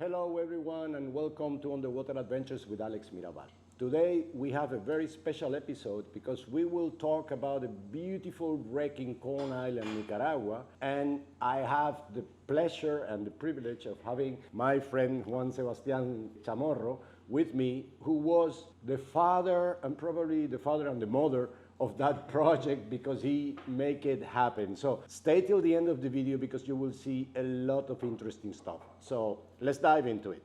Hello everyone and welcome to Underwater Adventures with Alex Mirabal. Today we have a very special episode because we will talk about a beautiful wreck in Corn Island, Nicaragua, and I have the pleasure and the privilege of having my friend Juan Sebastián Chamorro with me, who was the father and probably the father and the mother of that project because he make it happen. So stay till the end of the video because you will see a lot of interesting stuff. So let's dive into it.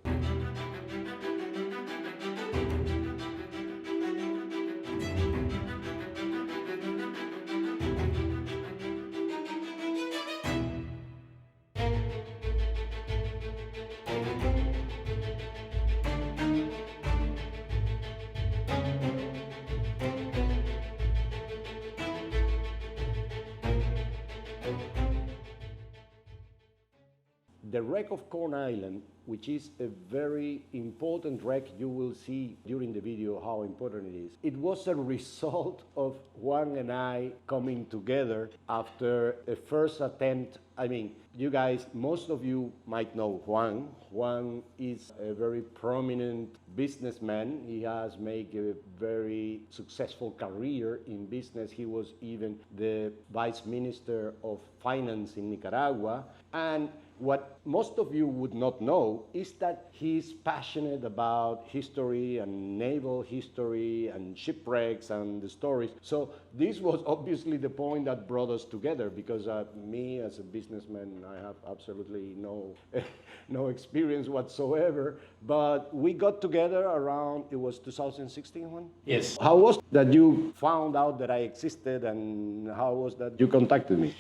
The wreck of Corn Island, which is a very important wreck, you will see during the video how important it is. It was a result of Juan and I coming together after a first attempt. I mean, you guys, most of you might know Juan. Juan is a very prominent businessman. He has made a very successful career in business. He was even the Vice Minister of Finance in Nicaragua. And what most of you would not know is that he's passionate about history and naval history and shipwrecks and the stories. So this was obviously the point that brought us together because me as a businessman, I have absolutely no experience whatsoever. But we got together around, it was 2016 one? Yes. How was that you found out that I existed and how was that you contacted me?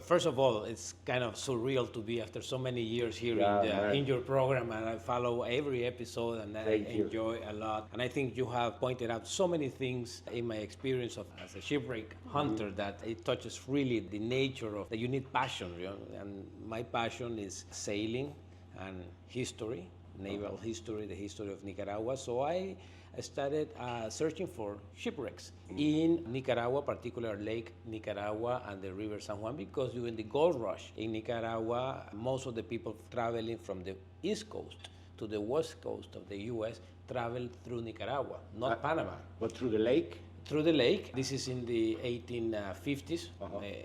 First of all, it's kind of surreal to be after so many years here in your program, and I follow every episode and I enjoy a lot. And I think you have pointed out so many things in my experience as a shipwreck hunter that it touches really the nature of that you need passion, you know? And my passion is sailing and history, naval history, the history of Nicaragua. So I started searching for shipwrecks in Nicaragua, particularly Lake Nicaragua and the River San Juan, because during the gold rush in Nicaragua, most of the people traveling from the East Coast to the West Coast of the U.S. traveled through Nicaragua, not Panama. But through the lake? Through the lake. This is in the 1850s.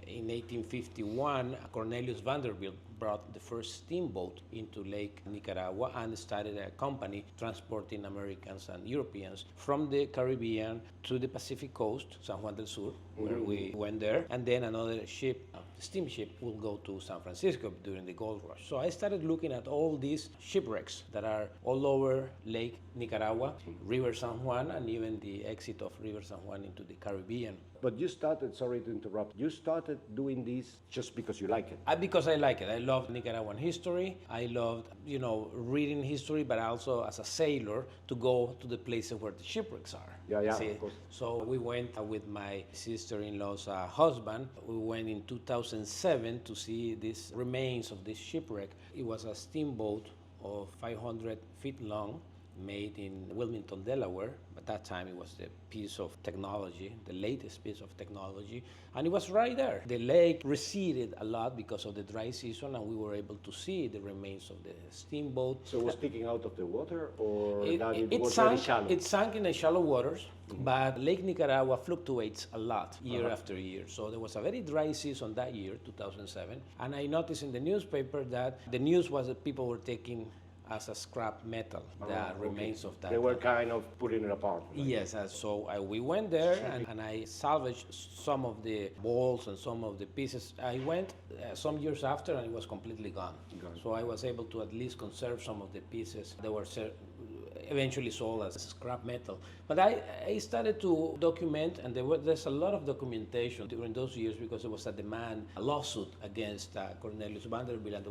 In 1851, Cornelius Vanderbilt brought the first steamboat into Lake Nicaragua and started a company transporting Americans and Europeans from the Caribbean to the Pacific coast, San Juan del Sur, where we went there. And then another ship, steamship, will go to San Francisco during the gold rush. So I started looking at all these shipwrecks that are all over Lake Nicaragua, River San Juan, and even the exit of River San Juan into the Caribbean. But you started, sorry to interrupt, you started doing this just because you like it? Because I like it. I love Nicaraguan history. I loved, reading history, but also as a sailor to go to the places where the shipwrecks are. Yeah, of course. So we went with my sister-in-law's husband. We went in 2007 to see these remains of this shipwreck. It was a steamboat of 500 feet long, made in Wilmington, Delaware. At that time, it was the piece of technology, the latest piece of technology, and it was right there. The lake receded a lot because of the dry season, and we were able to see the remains of the steamboat. So it was sticking out of the water, or it was sank, very shallow? It sank in the shallow waters, but Lake Nicaragua fluctuates a lot year after year. So there was a very dry season that year, 2007, and I noticed in the newspaper that the news was that people were taking as a scrap metal, the remains of that. They were kind of putting it apart. Right? Yes, so we went there and I salvaged some of the balls and some of the pieces. I went some years after and it was completely gone. So I was able to at least conserve some of the pieces. They were eventually sold as scrap metal. But I started to document, and there's a lot of documentation during those years because there was a demand, a lawsuit against Cornelius Vanderbilt, and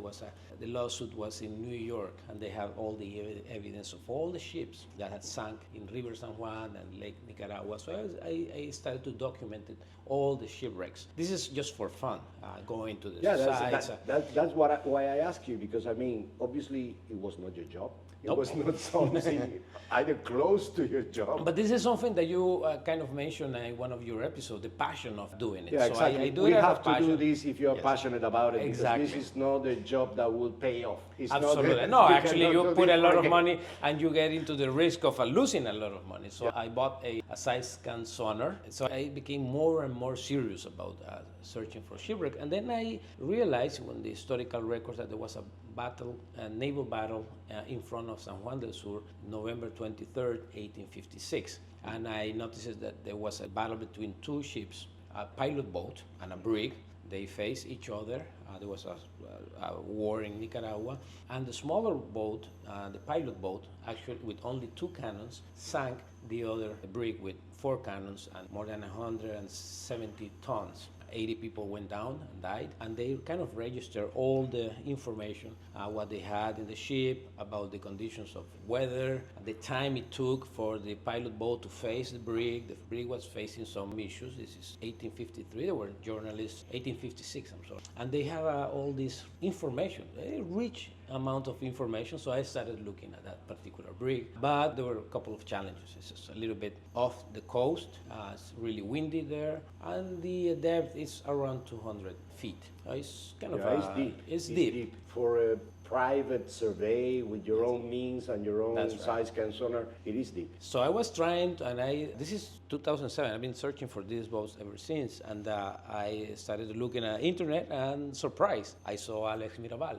the lawsuit was in New York, and they have all the evidence of all the ships that had sunk in River San Juan and Lake Nicaragua. So I started to document it all the shipwrecks. This is just for fun, going to the sites. That's why I ask you, because I mean, obviously it was not your job. It Nope. was not something either close to your job. But this is something that you kind of mentioned in one of your episodes, the passion of doing it. Yeah, so exactly. I do we it out have of to passion. do this if you're Yes. passionate about it. Exactly. Because this is not a job that will pay off. It's Absolutely. Not No, you actually, cannot you do put this a lot for of game. money and you get into the risk of losing a lot of money. So I bought a side scan sonar. So I became more and more serious about searching for shipwreck. And then I realized when the historical records that there was a battle, a naval battle in front of San Juan del Sur, November 23rd, 1856. And I noticed that there was a battle between two ships, a pilot boat and a brig. They faced each other. There was a war in Nicaragua. And the smaller boat, the pilot boat, actually with only 2 cannons, sank the other brig with 4 cannons and more than 170 tons. 80 people went down and died, and they kind of register all the information, what they had in the ship, about the conditions of weather, the time it took for the pilot boat to face the brig. The brig was facing some issues. This is 1853, they were journalists, 1856, I'm sorry. And they have all this information, a rich amount of information, so I started looking at that particular brig. But there were a couple of challenges. It's just a little bit off the coast, it's really windy there, and the depth is around 200 feet. It's kind of it's deep. It's deep. For a private survey with your own means and your own That's right. side scan sonar, it is deep. So I was trying, this is 2007. I've been searching for these boats ever since, and I started looking at internet, and surprise, I saw Alex Mirabal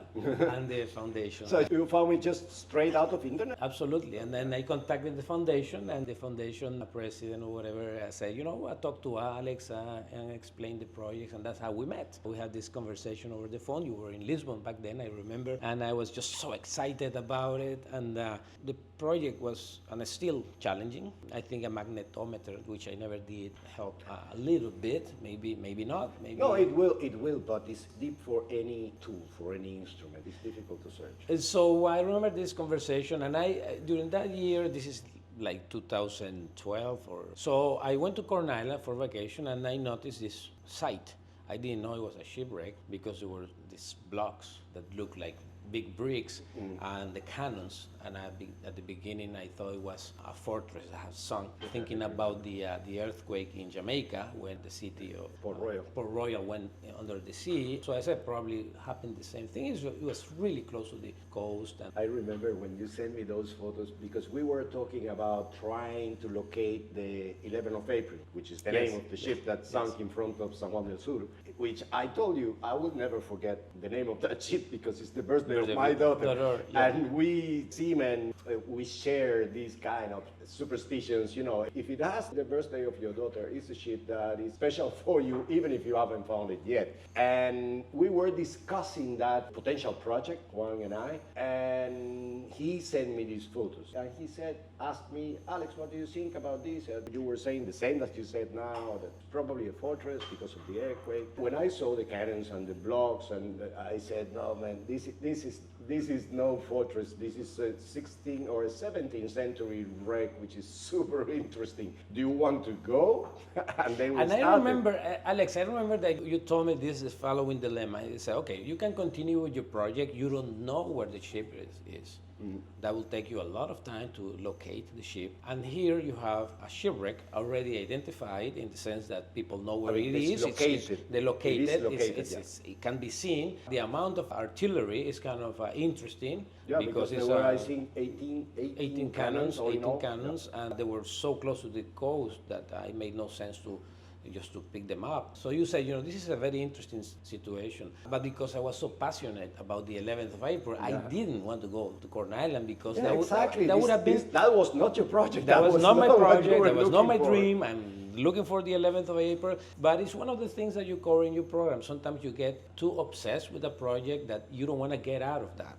and the foundation. So you found me just straight out of internet? Absolutely, and then I contacted the foundation, and the foundation president or whatever said, I talked to Alex and explained the project, and that's how we met. We had this conversation over the phone. You were in Lisbon back then, I remember, and I was just so excited about it, and the project was, and it's still challenging. I think a magnetometer, which I never did, helped a little bit, maybe not. Maybe. No, it will, but it's deep for any tool, for any instrument. It's difficult to search. And so I remember this conversation, and during that year, this is like 2012 or so, I went to Corn Island for vacation, and I noticed this site. I didn't know it was a shipwreck because there were these blocks that looked like big bricks and the cannons. And at the beginning, I thought it was a fortress that had sunk. Thinking about the earthquake in Jamaica when the city of Port Royal went under the sea. So I said probably happened the same thing. It was really close to the coast. And I remember when you sent me those photos, because we were talking about trying to locate the 11th of April, which is the name of the ship that sunk in front of San Juan del Sur, which I told you I will never forget the name of that ship because it's the birthday of my daughter. Yeah. And we seamen, we share these kind of superstitions. If it has the birthday of your daughter, it's a ship that is special for you, even if you haven't found it yet. And we were discussing that potential project, Juan and I, and he sent me these photos. And he asked me, Alex, what do you think about this? And you were saying the same that you said now, that it's probably a fortress because of the earthquake. When I saw the cannons and the blocks, and I said, no, man, this is no fortress. This is a 16th or a 17th century wreck, which is super interesting. Do you want to go? And then we started. I remember, Alex, I remember that you told me this is following dilemma. You said, okay, you can continue with your project. You don't know where the ship is. That will take you a lot of time to locate the ship. And here you have a shipwreck already identified in the sense that people know where it is. Located. They're located. It is located, it can be seen. The amount of artillery is kind of interesting. Yeah, because it's, there were, I think, 18 cannons. 18 cannons, and they were so close to the coast that it made no sense to pick them up. So you said, this is a very interesting situation. But because I was so passionate about the 11th of April, I didn't want to go to Corn Island because that would have been... That was not your project. That was not my project, that was not my dream. I'm looking for the 11th of April. But it's one of the things that you cover in your program. Sometimes you get too obsessed with a project that you don't want to get out of that.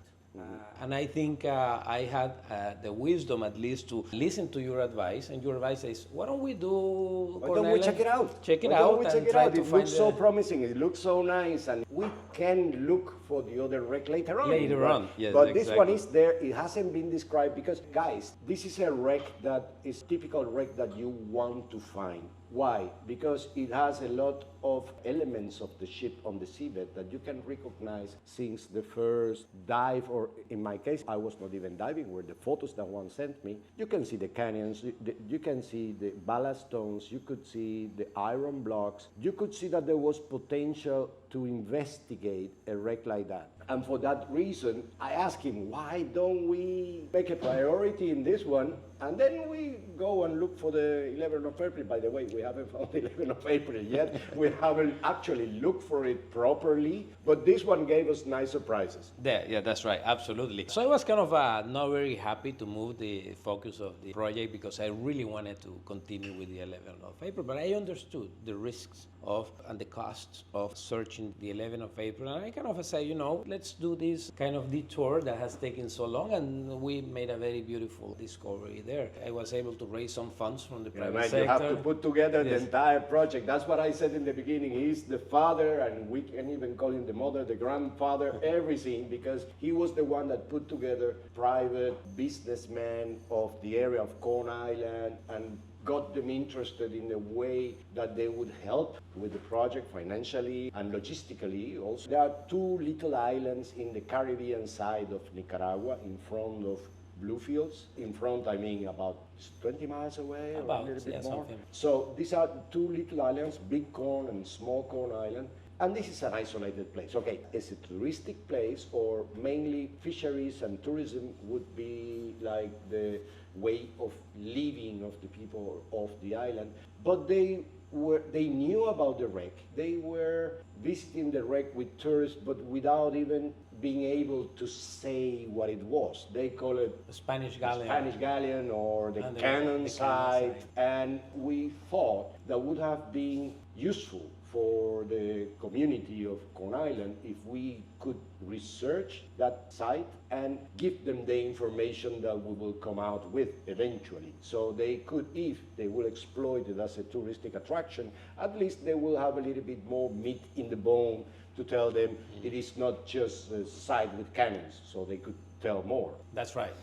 And I think I had the wisdom at least to listen to your advice, and your advice is, why don't we do Why don't we check it out? Check it out and try to It find looks so promising, it looks so nice, and we can look for the other wreck later on. Yes, but exactly. This one is there, it hasn't been described, because guys, this is a wreck that is typical wreck that you want to find. Why? Because it has a lot of elements of the ship on the seabed that you can recognize since the first dive, or in my case, I was not even diving, were the photos that one sent me. You can see the canyons, you can see the ballast stones, you could see the iron blocks, you could see that there was potential to investigate a wreck like that. And for that reason, I asked him, why don't we make a priority in this one? And then we go and look for the 11th of April. By the way, we haven't found the 11th of April yet. We haven't actually looked for it properly, but this one gave us nice surprises. Yeah, that's right, absolutely. So I was kind of not very happy to move the focus of the project because I really wanted to continue with the 11th of April, but I understood the risks of and the costs of searching the 11th of April. And I kind of said, let's do this kind of detour that has taken so long, and we made a very beautiful discovery there. I was able to raise some funds from the private sector. You have to put together the entire project. That's what I said in the beginning. He's the father, and we can even call him the mother, the grandfather, everything, because he was the one that put together private businessmen of the area of Corn Island and got them interested in a way that they would help with the project financially and logistically also. There are two little islands in the Caribbean side of Nicaragua in front of Bluefields. In front, I mean about 20 miles away or a little bit more. Something. So these are two little islands, Big Corn and Small Corn Island. And this is an isolated place. Okay, it's a touristic place, or mainly fisheries and tourism would be like the way of living of the people of the island. But they knew about the wreck. They were visiting the wreck with tourists, but without even being able to say what it was. They call it the Spanish galleon or the cannon site. And we thought that would have been useful for the community of Corn Island if we could research that site and give them the information that we will come out with eventually. So they could, if they will exploit it as a touristic attraction, at least they will have a little bit more meat in the bone to tell them it is not just a site with cannons, so they could tell more. That's right.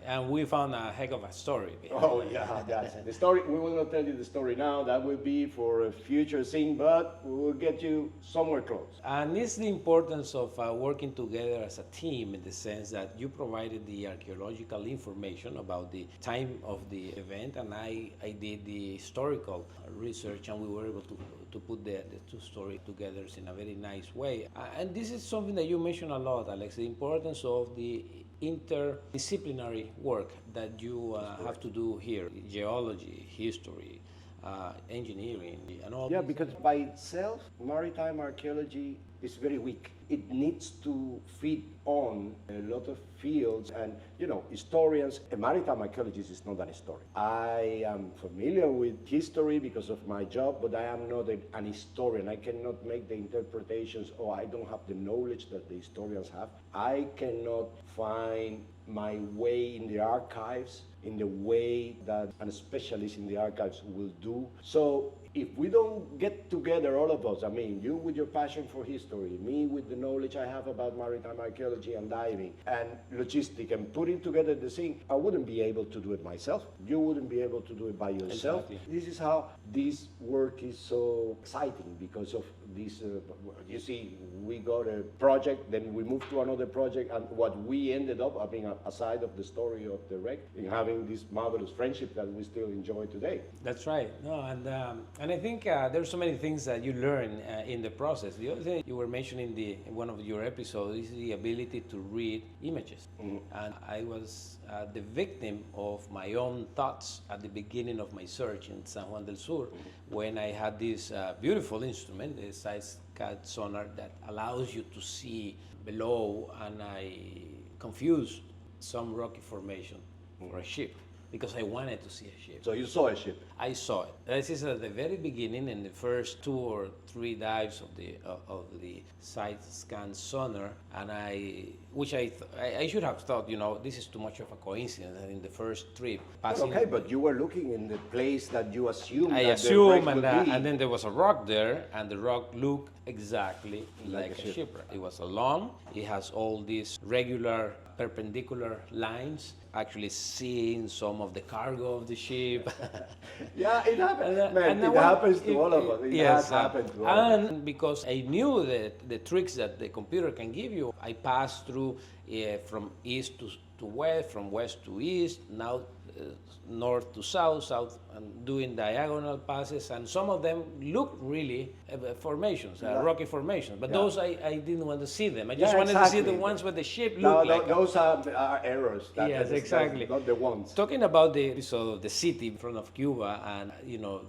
And we found a heck of a story. Oh yeah, that's the story. We will not tell you the story now. That will be for a future scene, but we will get you somewhere close. And it's the importance of working together as a team, in the sense that you provided the archaeological information about the time of the event, and I did the historical research, and we were able to put the two stories together in a very nice way. And this is something that you mentioned a lot, Alex, the importance of the interdisciplinary work that you have to do here: geology, history, engineering, and all. Yeah, because by itself, maritime archaeology is very weak. It needs to feed on a lot of fields, and historians, a maritime archaeologist is not an historian. I am familiar with history because of my job, but I am not an historian. I cannot make the interpretations, or I don't have the knowledge that the historians have. I cannot find my way in the archives in the way that a specialist in the archives will do. So if we don't get together, all of us, I mean, you with your passion for history, me with the knowledge I have about maritime archaeology and diving and logistics, and putting together the thing, I wouldn't be able to do it myself. You wouldn't be able to do it by yourself. Exactly. This is how this work is so exciting, because of this, you see, we got a project, then we moved to another project, and what we ended up, I mean, aside of the story of the wreck, in having this marvelous friendship that we still enjoy today. That's right. No, and I think there's so many things that you learn in the process. The other thing you were mentioning in one of your episodes is the ability to read images. Mm-hmm. And I was the victim of my own thoughts at the beginning of my search in San Juan del Sur, when I had this beautiful instrument, the SciSCAD sonar, that allows you to see below, and I confused some rocky formation for a ship, because I wanted to see a ship. So you saw a ship? I saw it. This is at the very beginning, in the first 2 or 3 dives of the SciSCAD sonar, and I should have thought, this is too much of a coincidence. And in the first trip, passing. Okay, but you were looking in the place that you assumed. And then there was a rock there, and the rock looked exactly like a shipwreck. It was long. It has all these regular perpendicular lines, actually seeing some of the cargo of the ship. Yeah, it happens. It happens to all of us. It has happened to all of us. And because I knew the tricks that the computer can give you, I passed through from east to west, from west to east, now north to south, and doing diagonal passes, and some of them look really formations, rocky formations, but those I didn't want to see them. I just wanted to see the ones where the shape looked like. Those are errors. Yes, exactly. Not the ones. Talking about the episode of the city in front of Cuba, and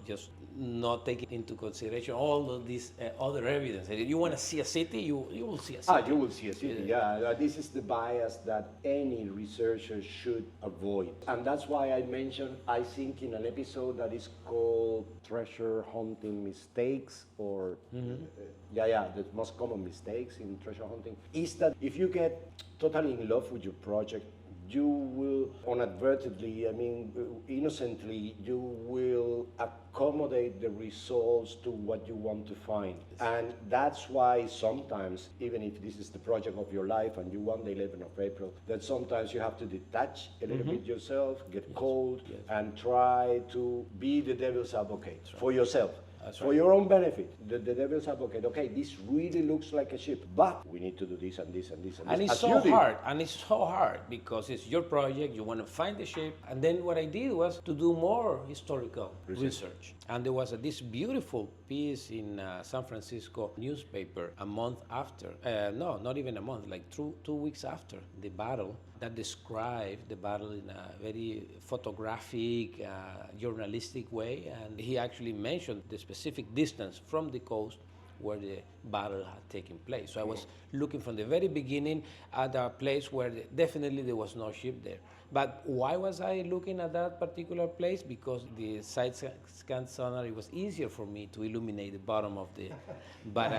just not taking into consideration all of these other evidence. If you want to see a city, you will see a city. You will see a city, yeah. This is the bias that any researcher should avoid. And that's why I mentioned, I think, in an episode that is called Treasure Hunting Mistakes, or the most common mistakes in treasure hunting, is that if you get totally in love with your project, you will inadvertently, innocently, you will accommodate the results to what you want to find. And that's why sometimes, even if this is the project of your life and you want the 11th of April, that sometimes you have to detach a little bit yourself, get cold, and try to be the devil's advocate for yourself. For your own benefit, the devil's advocate. Okay, this really looks like a ship, but we need to do this and this and this and this. And it's so hard. And it's so hard because it's your project. You want to find the ship. And then what I did was to do more historical research. And there was this beautiful piece in San Francisco newspaper a month after. No, not even a month. Like 2 weeks after the battle, that described the battle in a very photographic, journalistic way. And he actually mentioned the specific distance from the coast where the battle had taken place. So I was looking from the very beginning at a place where definitely there was no ship there. But why was I looking at that particular place? Because the side scan sonar, it was easier for me to illuminate the bottom of the... But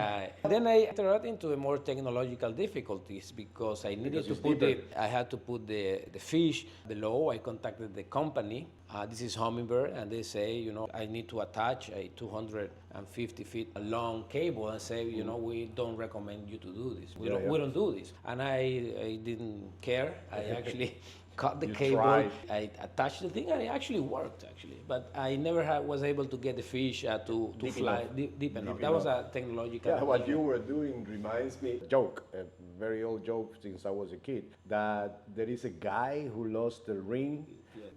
then I entered into a more technological difficulties because I needed to put I had to put the fish below. I contacted the company. This is Humminbird, and they say, I need to attach a 250 feet long cable and say, we don't recommend you to do this. We don't do this. And I didn't care. I actually cut the cable. I attached the thing, and it actually worked, But I never was able to get the fish to fly deep enough. That was a technological... Yeah, what you were doing reminds me, a very old joke since I was a kid, that there is a guy who lost the ring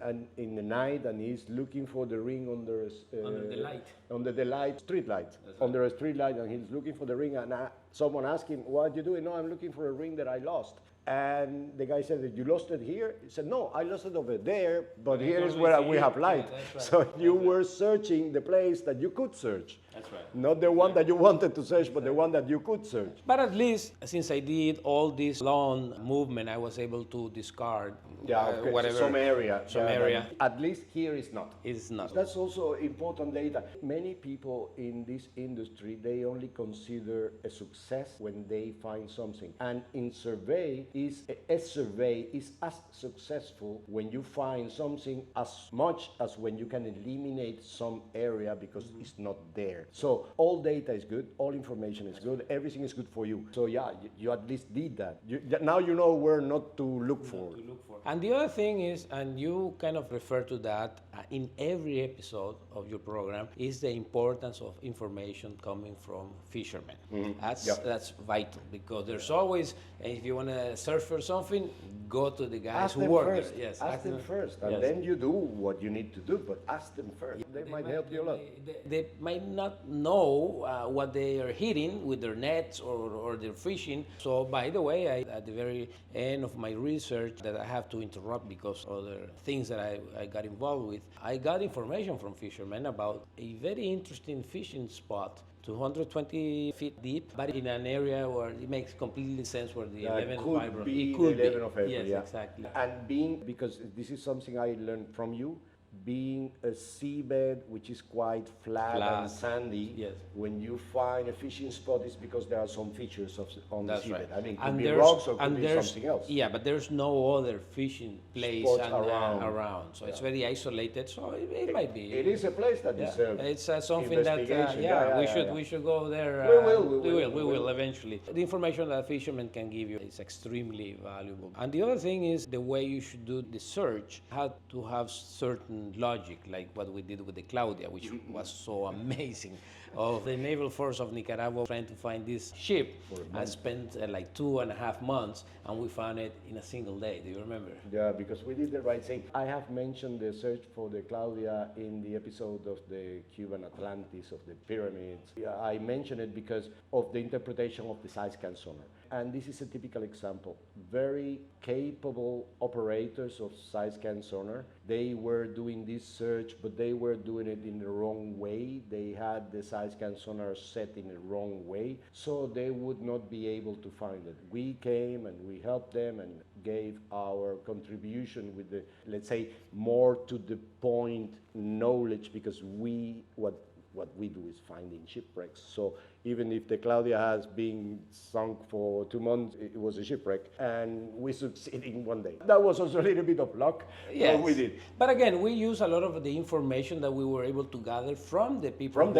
and in the night, and he's looking for the ring under the light, street light, under a street light, and he's looking for the ring, and someone asked him, "What are you doing?" "No, I'm looking for a ring that I lost." And the guy said, "You lost it here?" He said, "No, I lost it over there, but here is where we have light." So you were searching the place that you could search. That's right. Not the one that you wanted to search, but the one that you could search. But at least, since I did all this long movement, I was able to discard whatever. Some area. Area. At least here is not. It's not. That's also important data. Many people in this industry, they only consider a success when they find something. And in survey, a survey is as successful when you find something as much as when you can eliminate some area because it's not there. So all data is good, all information is good, everything is good for you. So you at least did that. Now you know where not to look for. And the other thing is, and you kind of refer to that in every episode of your program, is the importance of information coming from fishermen. That's vital, because there's always, if you want to search for something, go to the guys who work there. Yes, ask them first, and then you do what you need to do, but ask them first. They might help you a lot. They might not know what they are hitting with their nets or their fishing. So, by the way, at the very end of my research that I have to interrupt because other things that I got involved with, I got information from fishermen about a very interesting fishing spot, 220 feet deep, but in an area where it makes completely sense where the 11th of April. It could be the 11th of April, yes, exactly. And because this is something I learned from you, being a seabed which is quite flat and sandy, yes. when you find a fishing spot, it's because there are some features on the seabed. Right. I mean, it could be rocks or could be something else. Yeah, but there's no other fishing place around. So it's very isolated. So it might be. It is a place that deserves it's something that we should go there. We will eventually. The information that fishermen can give you is extremely valuable. And the other thing is the way you should do the search had to have certain logic, like what we did with the Claudia, which was so amazing. Of the Naval Force of Nicaragua trying to find this ship. I spent like 2.5 months, and we found it in a single day. Do you remember? Yeah, because we did the right thing. I have mentioned the search for the Claudia in the episode of the Cuban Atlantis, of the pyramids. I mentioned it because of the interpretation of the side scan sonar. And this is a typical example. Very capable operators of side scan sonar. They were doing this search, but they were doing it in the wrong way. They had the side scan sonar set in the wrong way, so they would not be able to find it. We came and we helped them and gave our contribution with the, let's say, more to the point knowledge, because what we do is finding shipwrecks. So even if the Claudia has been sunk for 2 months, it was a shipwreck, and we succeeded in 1 day. That was also a little bit of luck, but we did. But again, we use a lot of the information that we were able to gather from the people. From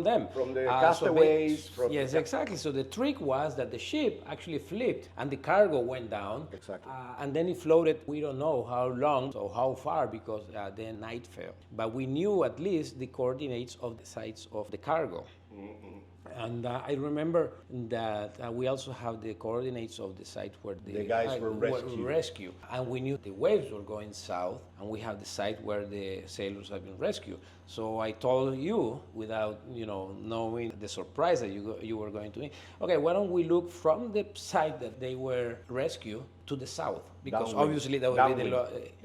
them. From the castaways. Yes, exactly. So the trick was that the ship actually flipped, and the cargo went down. Exactly. And then it floated, we don't know how long or how far, because then night fell. But we knew at least the coordinates of the sites of the cargo. Mm-hmm. And I remember that we also have the coordinates of the site where the guys were rescued. And we knew the waves were going south, and we have the site where the sailors have been rescued. So I told you, without knowing the surprise that you were going to meet, okay, why don't we look from the site that they were rescued to the south? Because obviously that would be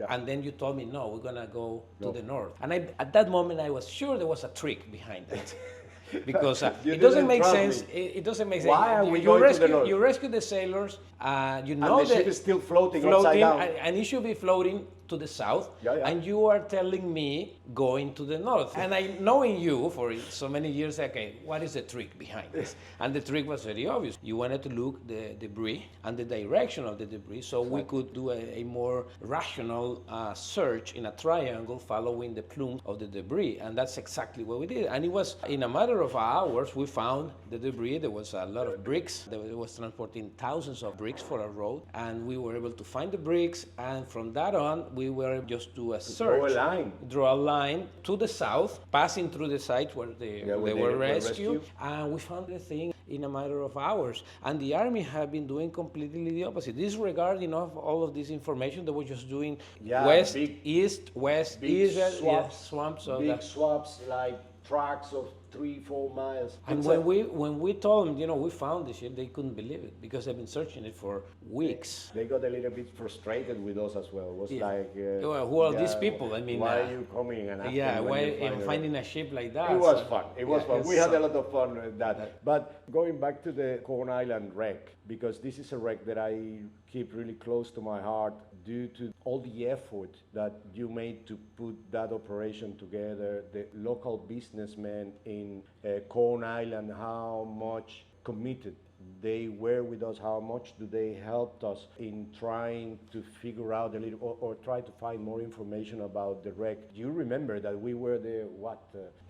and then you told me, no, we're gonna go to the north. And at that moment I was sure there was a trick behind it. Because it doesn't make sense. It doesn't make sense. Why are we going to the north? You rescue the sailors. And the ship is still floating upside down. And it should be floating to the south. And you are telling me going to the north. And I, knowing you for so many years, okay, what is the trick behind this? And the trick was very obvious. You wanted to look the debris and the direction of the debris, so we could do a more rational search in a triangle following the plume of the debris. And that's exactly what we did. And it was in a matter of hours we found the debris. There was a lot of bricks. There was transporting thousands of bricks for a road, and we were able to find the bricks. And from that on, we were just do a search, draw a line to the south, passing through the site where they were rescued, and we found the thing in a matter of hours. And the army had been doing completely the opposite, disregarding of all of this information. They were just doing west, east, west, east, swamps, big swaps, like tracks of 3-4 miles. And when we told them, we found the ship, they couldn't believe it, because they've been searching it for weeks. They got a little bit frustrated with us as well. It was like, who are these people? I mean, why are you coming and finding a ship like that? It was fun. It was fun. We had a lot of fun with that. But going back to the Corn Island wreck, because this is a wreck that I keep really close to my heart, due to all the effort that you made to put that operation together, the local businessmen in Corn Island, how much committed they were with us, how much do they helped us in trying to figure out a little, or try to find more information about the wreck. You remember that we were there,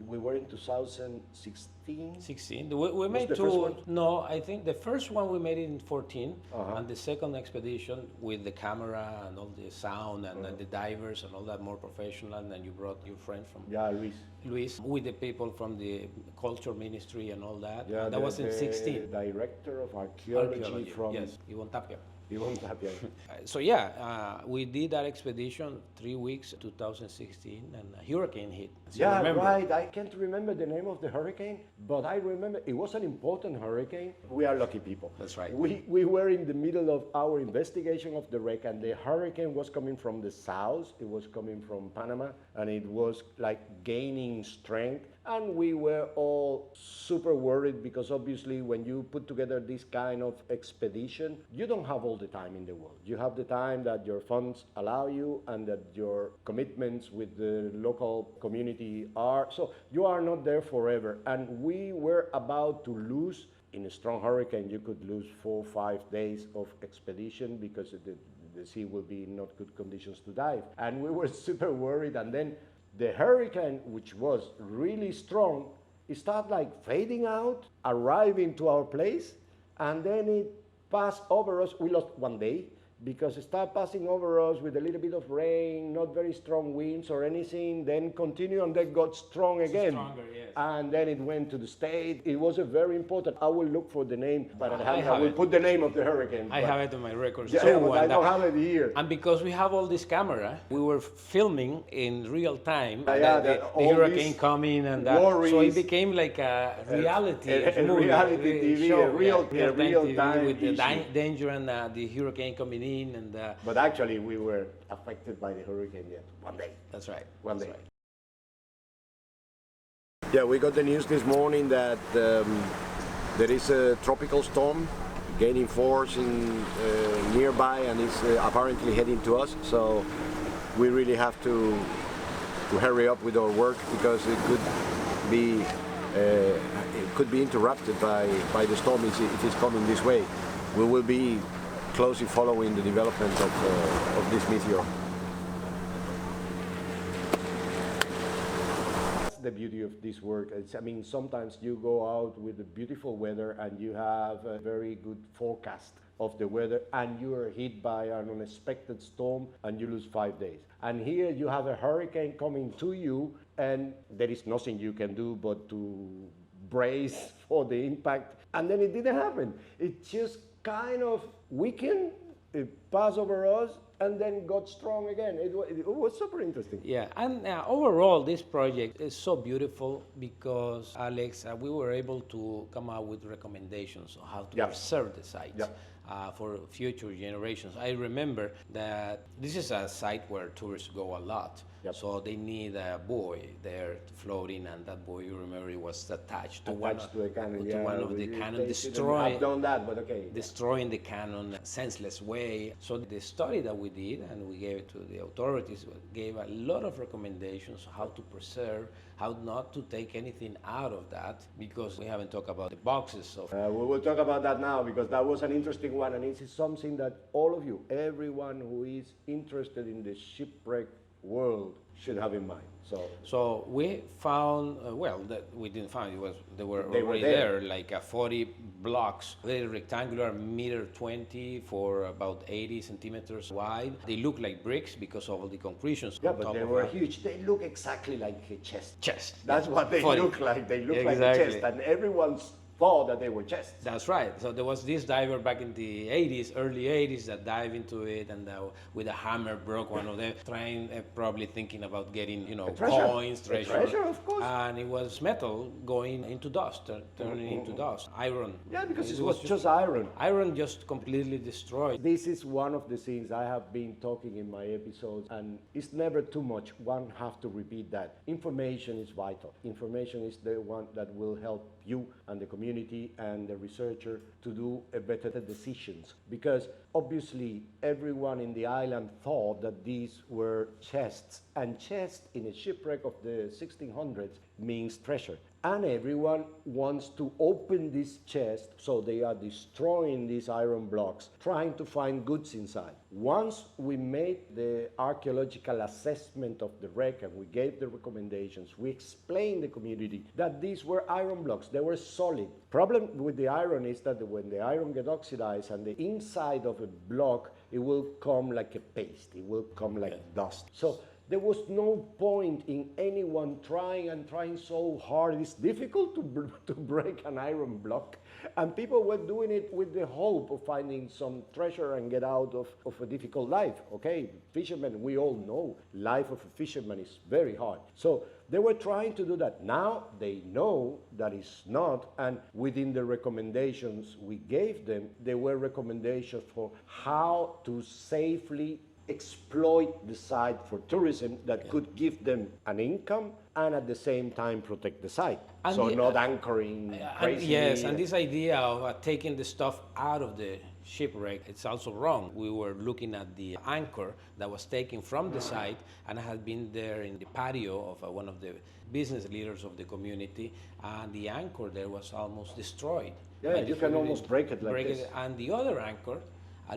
we were in 2016? 16. We made two. No, I think the first one we made it in 14, and the second expedition with the camera and all the sound and the divers and all that, more professional, and then you brought your friend from... Luis, with the people from the culture ministry and all that. Yeah, that was in 16. Director of archaeology from... Yes, Ivon Tapia. So we did that expedition 3 weeks, 2016, and a hurricane hit. Right. I can't remember the name of the hurricane, but I remember it was an important hurricane. We are lucky people. That's right. We were in the middle of our investigation of the wreck, and the hurricane was coming from the south. It was coming from Panama, and it was like gaining strength. And we were all super worried because obviously when you put together this kind of expedition, you don't have all the time in the world. You have the time that your funds allow you and that your commitments with the local community are. So you are not there forever. And we were about to lose. In a strong hurricane, you could lose 4 or 5 days of expedition because the sea will be in not good conditions to dive. And we were super worried. And then the hurricane, which was really strong, it started like fading out, arriving to our place, and then it passed over us. We lost 1 day because it started passing over us with a little bit of rain, not very strong winds or anything, then continued and then got strong again. Stronger, yes. And then it went to the state. It was a very important. I will look for the name, but I will it. put the name of the hurricane. I have it on my records yeah, too. but I don't have it here. And because we have all this camera, we were filming in real time the hurricane coming, and so it became like a reality movie, reality TV, show, a real time with the issue. danger and the hurricane coming in. And but actually, we were affected by the hurricane yet 1 day. That's right. One day. That's right. Yeah, we got the news this morning that there is a tropical storm gaining force in nearby and is apparently heading to us. So we really have to hurry up with our work because it could be interrupted by the storm if it's coming this way. We will be closely following the development of this meteor. The beauty of this work. I mean, sometimes you go out with the beautiful weather and you have a very good forecast of the weather and you are hit by an unexpected storm and you lose 5 days. And here you have a hurricane coming to you and there is nothing you can do but to brace for the impact. And then it didn't happen. It just kind of weakened, it passed over us, and then got strong again. It was super interesting. Yeah, and overall, this project is so beautiful because, Alex, we were able to come out with recommendations on how to preserve the sites for future generations. I remember that this is a site where tourists go a lot. So they need a buoy there floating, and that buoy, you remember, it was attached to one of the cannon, I've done that, but okay. Destroying the cannon senseless way. So the study that we did, and we gave it to the authorities, gave a lot of recommendations how to preserve, how not to take anything out of that, because we haven't talked about the boxes of. We will talk about that now because that was an interesting one, and it's something that all of you, everyone who is interested in the shipwreck world should have in mind. So we found, that we didn't find, they were already there, like 40 blocks, very rectangular, 1.20 m for about 80 centimeters wide. They look like bricks because of all the concretions. Yeah, but they were huge. They look exactly like a chest. That's yeah. what they 40. look like. They look like a chest, and everyone's thought that they were chests. That's right. So there was this diver back in the 80s, early 80s, that dived into it and with a hammer broke one of them, trying, probably thinking about getting, coins, treasure, of course. And it was metal going into dust, turning into dust. Iron. Yeah, because it was just iron. Iron just completely destroyed. This is one of the things I have been talking in my episodes, and it's never too much. One have to repeat that. Information is vital. Information is the one that will help you and the community and the researcher to do a better decisions, because obviously everyone in the island thought that these were chests, and chest in a shipwreck of the 1600s means treasure, and everyone wants to open this chest, so they are destroying these iron blocks, trying to find goods inside. Once we made the archaeological assessment of the wreck and we gave the recommendations, we explained the community that these were iron blocks, they were solid. Problem with the iron is that when the iron gets oxidized and the inside of a block, it will come like a paste, it will come like dust. So there was no point in anyone trying so hard. It's difficult to break an iron block. And people were doing it with the hope of finding some treasure and get out of a difficult life. Okay, fishermen, we all know life of a fisherman is very hard. So they were trying to do that. Now they know that it's not, and within the recommendations we gave them, there were recommendations for how to safely exploit the site for tourism that could give them an income and at the same time protect the site. And so not anchoring crazy. Yes, and this idea of taking the stuff out of the shipwreck, it's also wrong. We were looking at the anchor that was taken from the site and had been there in the patio of one of the business leaders of the community, and the anchor there was almost destroyed. Yeah, you can almost break it like this. And the other anchor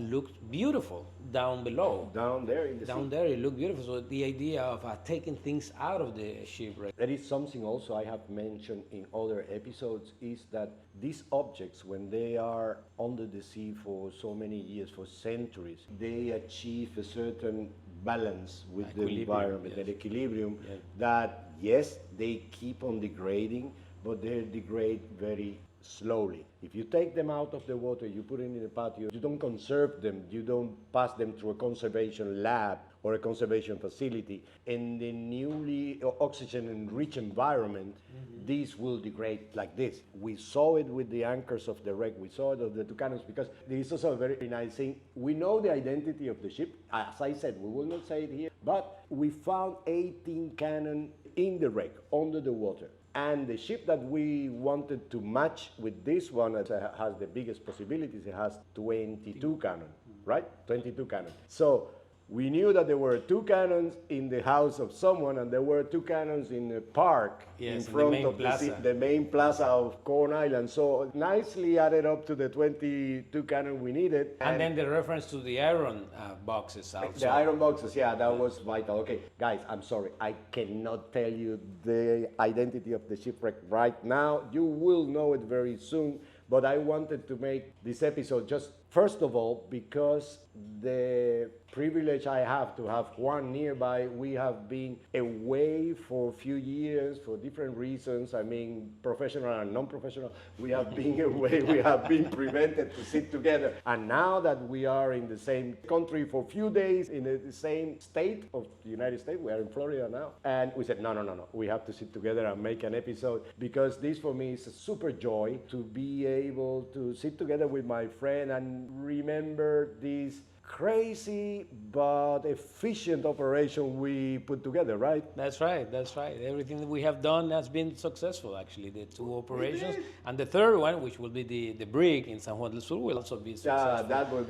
looked beautiful down below. Down there in the Down there, it looked beautiful. So the idea of taking things out of the shipwreck. That is something also I have mentioned in other episodes, is that these objects, when they are under the sea for so many years, for centuries, they achieve a certain balance with the environment, an equilibrium that, yes, they keep on degrading, but they degrade very slowly. If you take them out of the water, you put them in a patio, you don't conserve them, you don't pass them through a conservation lab or a conservation facility, in the newly oxygen-enriched environment, these will degrade like this. We saw it with the anchors of the wreck, we saw it of the two cannons, because this is also a very nice thing. We know the identity of the ship. As I said, we will not say it here, but we found 18 cannons in the wreck, under the water. And the ship that we wanted to match with this one, that has the biggest possibilities, it has 22 cannons, right? 22 cannons. So we knew that there were 2 cannons in the house of someone, and there were 2 cannons in a park in front of the main plaza of Corn Island. So nicely added up to the 22 cannons we needed. And then the reference to the iron boxes also. The iron boxes, yeah, that was vital. Okay, guys, I'm sorry. I cannot tell you the identity of the shipwreck right now. You will know it very soon. But I wanted to make this episode just, first of all, because the privilege I have to have Juan nearby. We have been away for a few years for different reasons. I mean, professional and non-professional. We have been away. We have been prevented to sit together. And now that we are in the same country for a few days, in the same state of the United States, we are in Florida now. And we said, no. We have to sit together and make an episode, because this for me is a super joy to be able to sit together with my friend and remember this crazy but efficient operation we put together, right? That's right. Everything that we have done has been successful, actually. The 2 operations. And the third one, which will be the brig in San Juan del Sur, will also be successful. Yeah, that will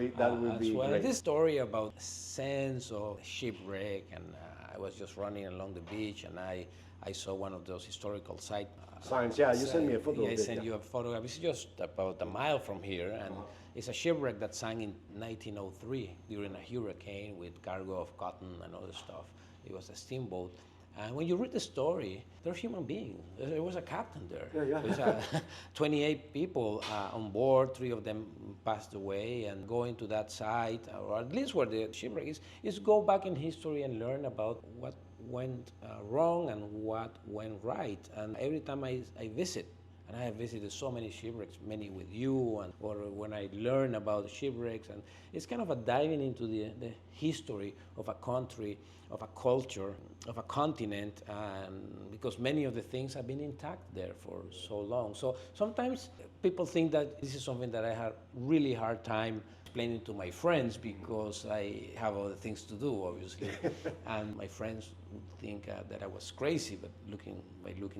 be well. great. This story about sense of shipwreck, and I was just running along the beach, and I saw one of those historical sites. Signs, yeah, you sent me a photo of it. I sent you a photograph. It's just about a mile from here, and it's a shipwreck that sank in 1903 during a hurricane with cargo of cotton and other stuff. It was a steamboat. And when you read the story, they're human beings. There was a captain there. Yeah. There was 28 people on board. 3 of them passed away. And going to that site, or at least where the shipwreck is go back in history and learn about what went wrong and what went right. And every time I visit, and I have visited so many shipwrecks, many with you, and or when I learn about shipwrecks, and it's kind of a diving into the history of a country, of a culture, of a continent, and because many of the things have been intact there for so long. So sometimes people think that this is something that I have really hard time explaining to my friends, because I have other things to do, obviously. And my friends would think that I was crazy, but looking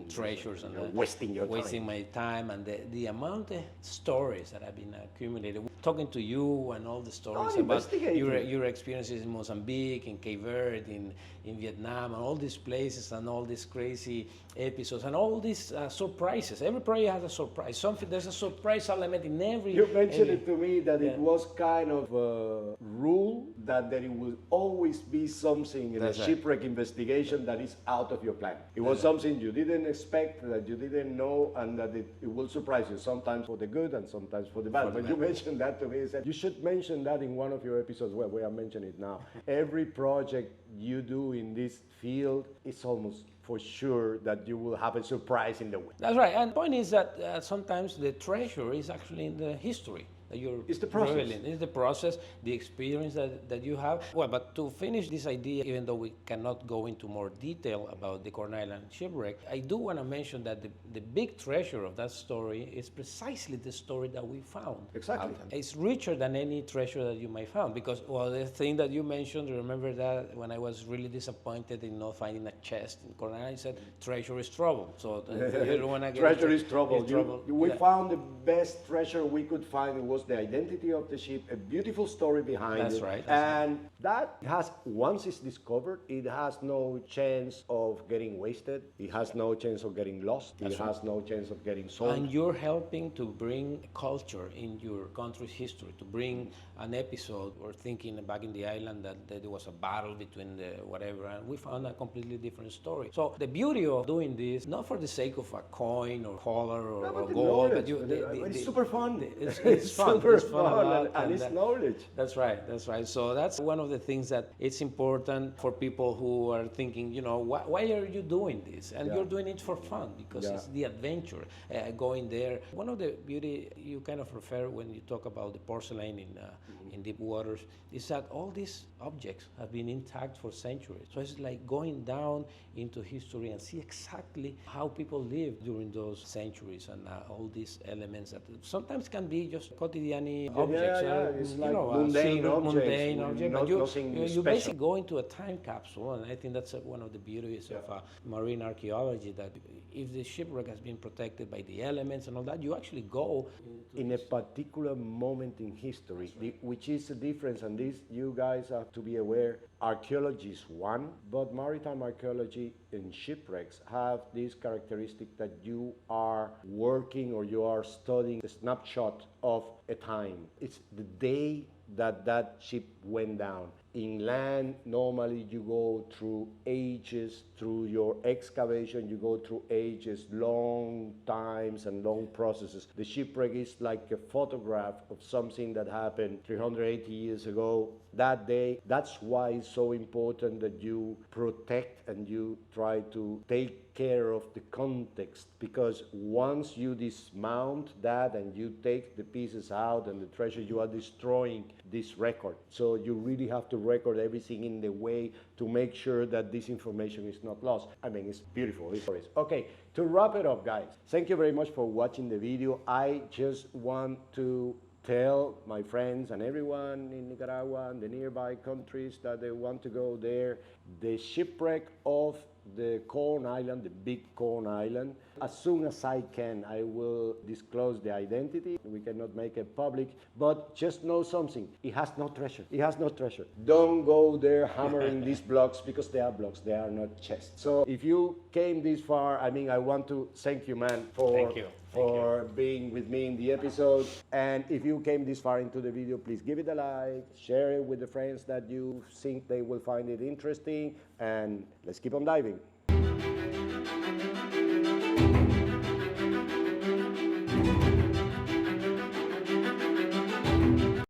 treasures and wasting my time, and the amount of stories that I've been accumulating, talking to you, and all the stories about your experiences in Mozambique, in Cape Verde, in Vietnam, and all these places, and all these crazy episodes, and all these surprises. Every project has a surprise. There's a surprise element in every. You mentioned it to me that it was kind of a rule that there will always be something in a shipwreck investigation that is out of your plan. It was something you didn't expect, that you didn't know, and that it will surprise you, sometimes for the good and sometimes for the bad. When you mentioned that to me, I said, you should mention that in one of your episodes. Well, we are mentioning it now. Every project you do in this field, it's almost for sure that you will have a surprise in the way. That's right. And the point is that sometimes the treasure is actually in the history. that you're It's the process. revealing. It's the process, the experience that you have. Well, but to finish this idea, even though we cannot go into more detail about the Corn Island shipwreck, I do want to mention that the big treasure of that story is precisely the story that we found. Exactly. It's richer than any treasure that you might find, because, well, the thing that you mentioned, remember that when I was really disappointed in not finding a chest in Corn Island, I said, treasure is trouble. So you don't want to get treasure is trouble. We Yeah. found the best treasure we could find. It was the identity of the ship, a beautiful story behind That's it. right. And that has, once it's discovered, it has no chance of getting wasted. It has no chance of getting lost. It has no chance of getting sold. And you're helping to bring culture in your country's history, to bring an episode. We're thinking back in the island that there was a battle between the whatever, and we found a completely different story. So the beauty of doing this, not for the sake of a coin or color or gold, but it's super fun. It's fun. Super It's fun a lot, and it's knowledge. That's right. That's right. So that's one of the things that it's important for people who are thinking, why are you doing this? And you're doing it for fun, because it's the adventure, going there. One of the beauty you kind of refer when you talk about the porcelain in deep waters is that all these objects have been intact for centuries. So it's like going down into history and see exactly how people lived during those centuries, and all these elements that sometimes can be just quotidian objects. It's like mundane objects, but nothing you special. basically go into a time capsule, and I think that's one of the beauties of marine archaeology, that if the shipwreck has been protected by the elements and all that, you actually go in a particular moment in history, which is the difference, and this you guys have to be aware. Archaeology is one, but maritime archaeology and shipwrecks have this characteristic that you are working or you are studying a snapshot of a time. It's the day that ship went down. In land, normally you go through ages, through your excavation, you go through ages, long times and long processes. The shipwreck is like a photograph of something that happened 380 years ago. That day, that's why it's so important that you protect and you try to take care of the context, because once you dismount that and you take the pieces out and the treasure, you are destroying this record. So you really have to record everything in the way to make sure that this information is not lost. I mean, it's beautiful. Okay, to wrap it up, guys, thank you very much for watching the video. I just want to tell my friends and everyone in Nicaragua and the nearby countries that they want to go there. The shipwreck of the Corn Island, the big Corn Island. As soon as I can, I will disclose the identity. We cannot make it public, but just know something. It has no treasure. It has no treasure. Don't go there hammering these blocks, because they are blocks. They are not chests. So if you came this far, I mean, I want to thank you, man, for being with me in the episode. And if you came this far into the video, please give it a like, share it with the friends that you think they will find it interesting, and let's keep on diving.